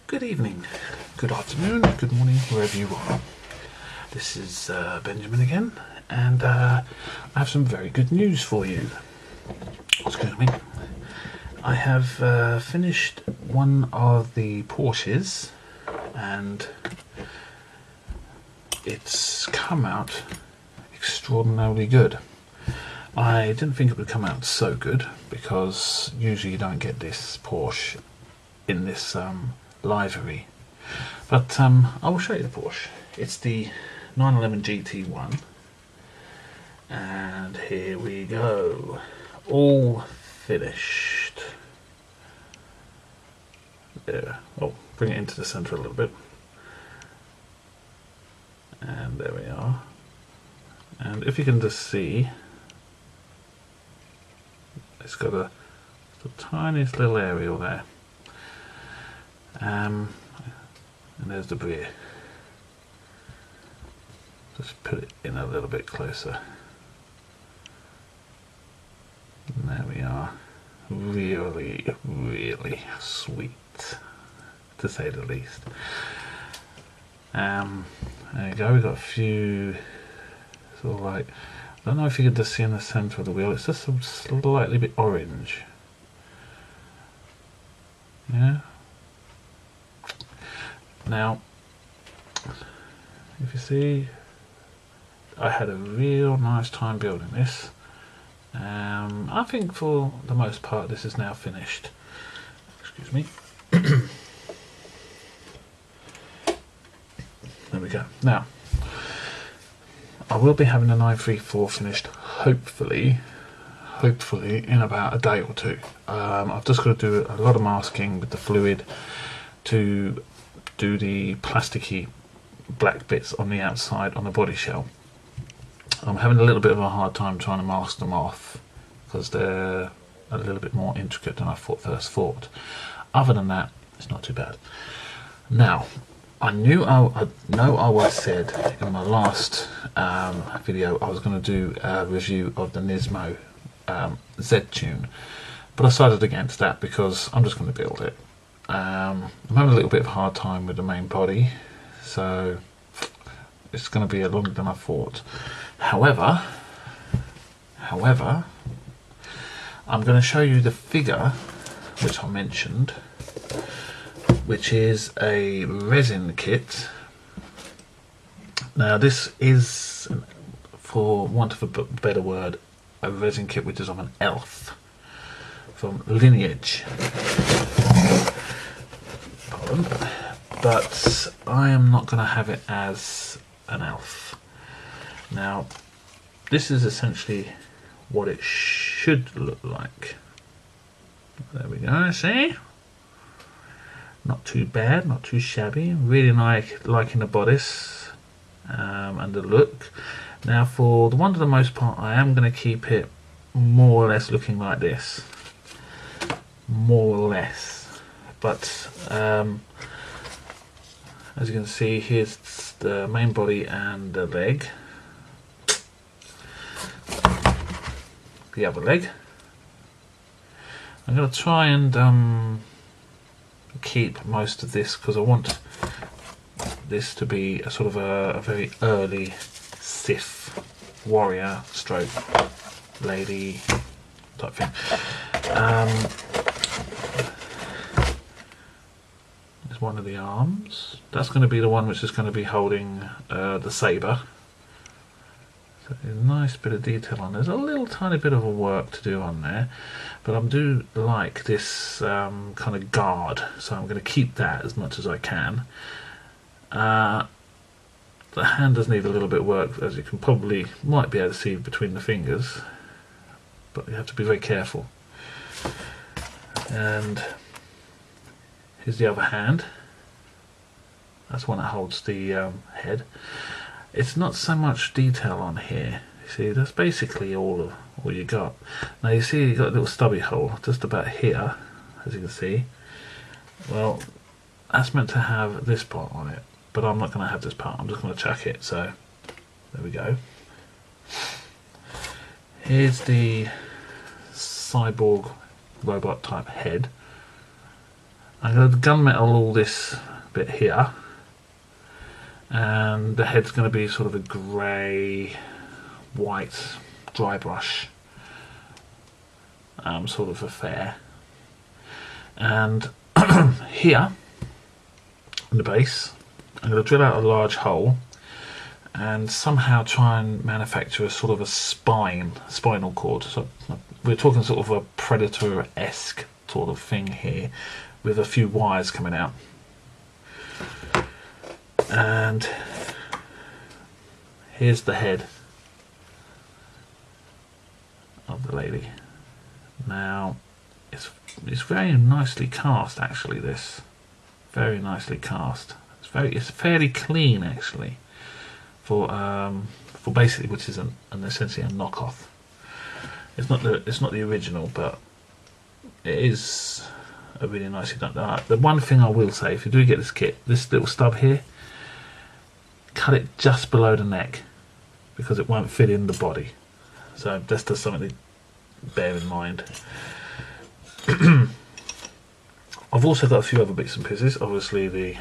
Good evening, good afternoon, good morning, wherever you are. This is Benjamin again, and I have some very good news for you. Excuse me. I have finished one of the Porsches, and it's come out extraordinarily good. I didn't think it would come out so good, because usually you don't get this Porsche in this livery, but I will show you the Porsche. It's the 911 GT1, and here we go, all finished. There. Oh, bring it into the centre a little bit, and there we are. And if you can just see, it's got the tiniest little aerial there. And there's the rear. Just put it in a little bit closer. And there we are. Really, really sweet, to say the least. There you go. We've got a few sort of like, I don't know if you can just see in the centre of the wheel. It's just a slightly bit orange. Yeah. Now, if you see, I had a real nice time building this. I think for the most part this is now finished. Excuse me. There we go. Now, I will be having a 934 finished, hopefully in about a day or two. I've just got to do a lot of masking with the fluid to do the plasticky black bits on the outside on the body shell. I'm having a little bit of a hard time trying to mask them off because they're a little bit more intricate than I first thought. Other than that, it's not too bad. Now, I know I said in my last video I was going to do a review of the Nismo Z-Tune, but I decided against that because I'm just going to build it. I'm having a little bit of a hard time with the main body, so it's going to be longer than I thought. However, I'm going to show you the figure which I mentioned, which is a resin kit. Now this is, for want of a better word, a resin kit which is of an elf from Lineage. Pardon. But I am not going to have it as an elf. Now, this is essentially what it should look like. There we go, see? Not too bad, not too shabby. Really liking the bodice and the look. Now, for the one to the most part, I am going to keep it more or less looking like this. More or less. But as you can see, here's the main body and the leg. The other leg. I'm going to try and keep most of this because I want this to be a sort of a very early Sith warrior stroke lady type thing. There's one of the arms. That's going to be the one which is going to be holding the saber. So a nice bit of detail on. There's a little tiny bit of a work to do on there, but I do like this kind of guard, so I'm going to keep that as much as I can. The hand does need a little bit of work, as you might be able to see between the fingers, but you have to be very careful. And here's the other hand. That's one that holds the head. It's not so much detail on here. You see, that's basically all you got. Now you see, you got a little stubby hole just about here, as you can see. Well, that's meant to have this part on it, but I'm not going to have this part. I'm just going to chuck it. So there we go. Here's the cyborg robot type head. I'm going to gunmetal all this bit here, and the head's going to be sort of a grey, white, dry brush sort of affair. And here, in the base, I'm going to drill out a large hole and somehow try and manufacture a sort of a spinal cord. So we're talking sort of a Predator-esque sort of thing here, with a few wires coming out. And here's the head of the lady. Now, it's very nicely cast, actually. This very nicely cast. It's fairly clean, actually, for basically, which is essentially a knockoff. It's not the original, but it is a really nicely done. The one thing I will say, if you do get this kit, this little stub here, cut it just below the neck, because it won't fit in the body. So that's just something to bear in mind. I've also got a few other bits and pieces. Obviously the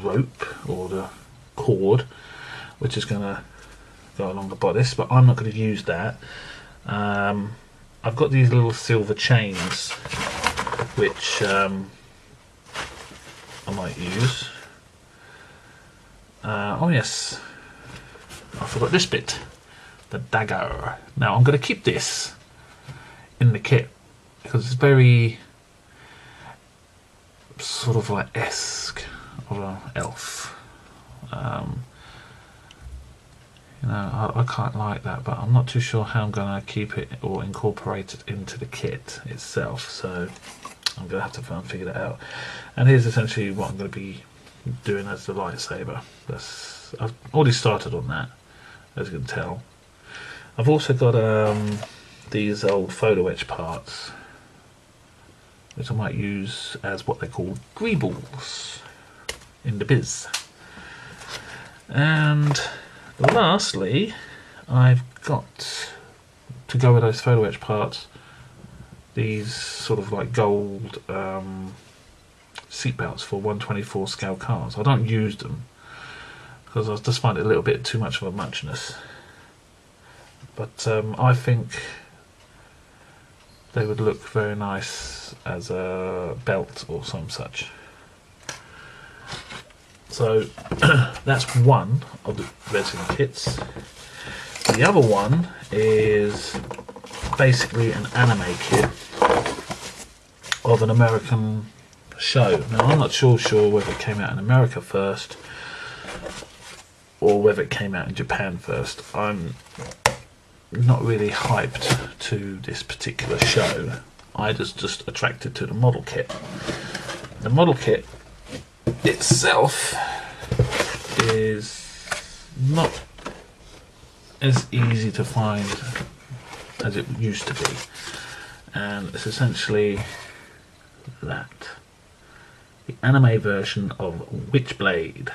rope, or the cord, which is going to go along the bodice, but I'm not going to use that. I've got these little silver chains, which I might use. Oh yes, I forgot this bit, the dagger. Now I'm going to keep this in the kit because it's very sort of like esque of an elf. You know, I can't like that, but I'm not too sure how I'm going to keep it or incorporate it into the kit itself, so I'm going to have to try and figure that out. And here's essentially what I'm going to be doing as the lightsaber. I've already started on that, as you can tell. I've also got these old photo etch parts, which I might use as what they call greebles in the biz. And lastly, I've got, to go with those photo etch parts, these sort of like gold seatbelts for 1/24 scale cars. I don't use them because I just find it a little bit too much of a muchness. But I think they would look very nice as a belt or some such. So that's one of the resin kits. The other one is basically an anime kit of an American show. Now I'm not sure whether it came out in America first or whether it came out in Japan first. I'm not really hyped to this particular show. I was just attracted to the model kit. The model kit itself is not as easy to find as it used to be, and it's essentially that, the anime version of Witchblade.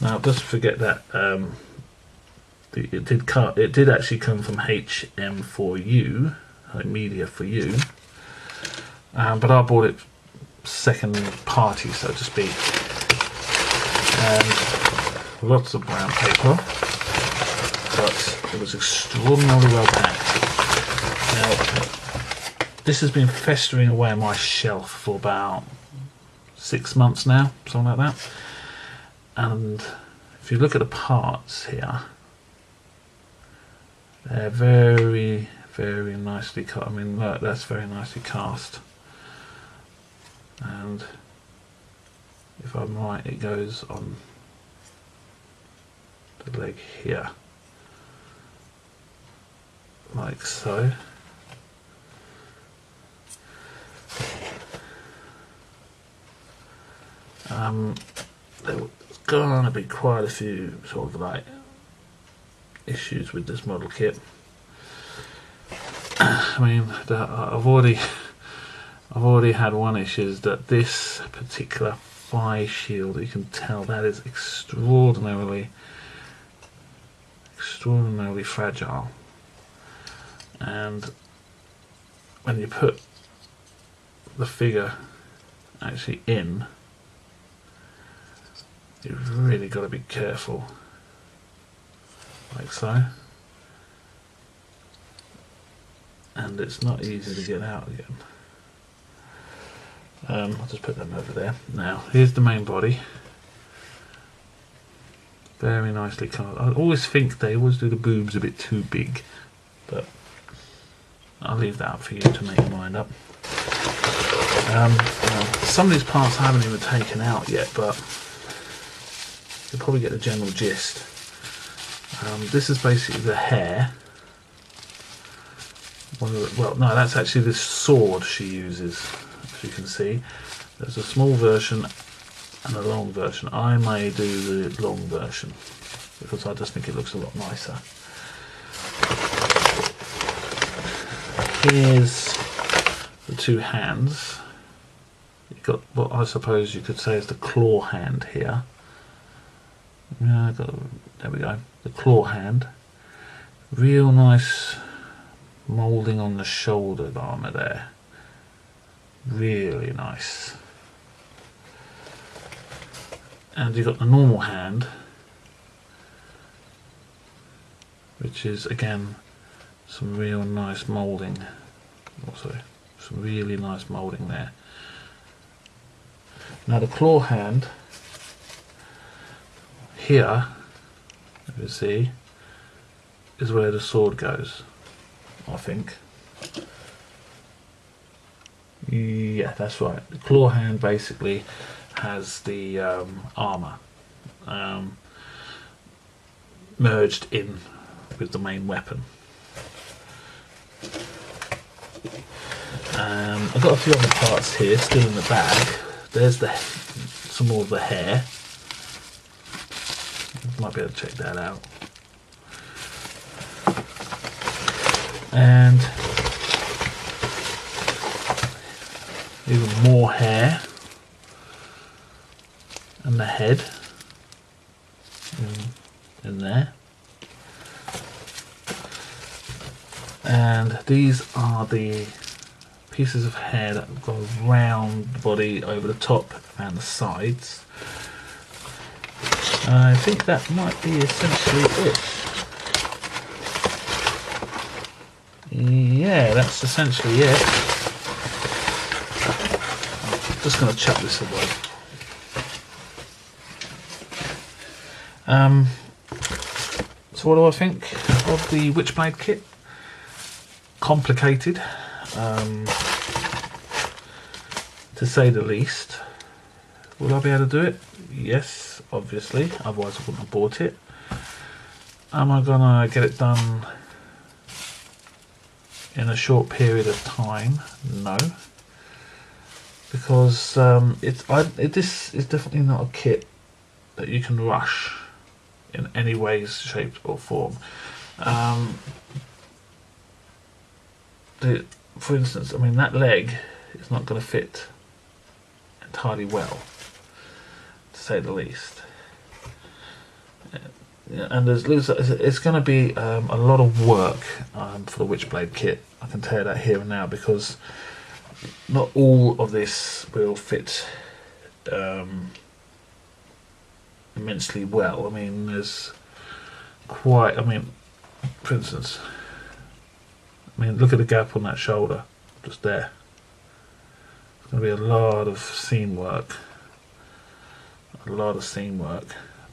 Now just forget that it did actually come from HM4U, like Media for You, but I bought it second party, so to speak, and lots of brown paper, but it was extraordinarily well packed. Now this has been festering away on my shelf for about 6 months now, something like that, and if you look at the parts here, they're very, very nicely cut. I mean, look, that's very nicely cast. And if I'm right, it goes on the leg here, like so. There's gonna be quite a few sort of like issues with this model kit. I mean, I've already had one issue, is that this particular thigh shield, you can tell that is extraordinarily fragile, and when you put the figure actually in, you've really got to be careful, like so, and it's not easy to get out again. I'll just put them over there. Now here's the main body, very nicely coloured. I always think they always do the boobs a bit too big, but I'll leave that up for you to make your mind up. Now, some of these parts I haven't even taken out yet, but you'll probably get the general gist. This is basically the hair. Well, no, that's actually the sword she uses. As you can see, there's a small version and a long version. I may do the long version because I just think it looks a lot nicer. Here's the two hands. You've got what I suppose you could say is the claw hand here. Yeah, there we go. The claw hand. Real nice moulding on the shoulder armour there. Really nice. And you've got the normal hand, which is again some real nice moulding. Also, some really nice moulding there. Now the claw hand here, you see, is where the sword goes, I think. Yeah, that's right. The claw hand basically has the armour merged in with the main weapon. I've got a few other parts here still in the bag. There's some more of the hair. Might be able to check that out. And even more hair, and the head in there. And these are the pieces of hair that go around the body, over the top and the sides. I think that might be essentially it. Yeah, that's essentially it. I'm just going to chuck this away. So what do I think of the Witchblade kit? Complicated, to say the least. Will I be able to do it? Yes, obviously, otherwise I wouldn't have bought it. Am I gonna get it done in a short period of time? No, because this is definitely not a kit that you can rush in any way, shape or form. For instance, I mean, that leg is not going to fit entirely well, to say the least. And it's going to be a lot of work for the Witchblade kit. I can tell you that here and now, because not all of this will fit immensely well. I mean, there's quite. I mean, for instance. I mean, look at the gap on that shoulder, just there. It's going to be a lot of seam work.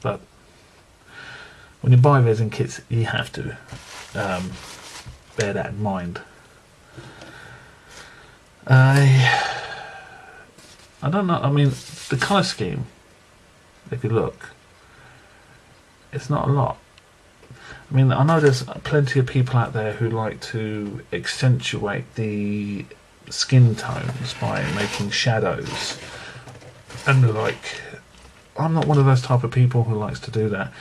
But when you buy resin kits, you have to bear that in mind. I don't know, I mean, the colour scheme, if you look, it's not a lot. I mean, I know there's plenty of people out there who like to accentuate the skin tones by making shadows and the like. I'm not one of those type of people who likes to do that.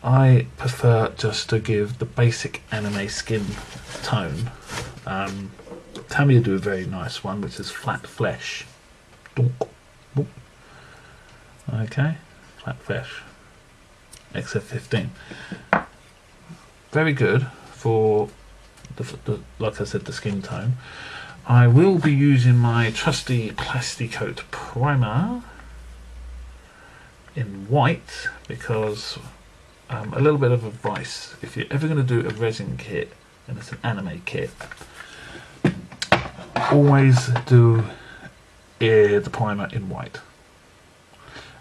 I prefer just to give the basic anime skin tone. Tammy do a very nice one, which is flat flesh. Okay, flat flesh. XF15. Very good for the like I said, the skin tone. I will be using my trusty Plasticoat primer in white because a little bit of advice: if you're ever going to do a resin kit and it's an anime kit, always do the primer in white.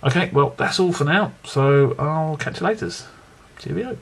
Okay, well that's all for now, so I'll catch you later. Cheerio.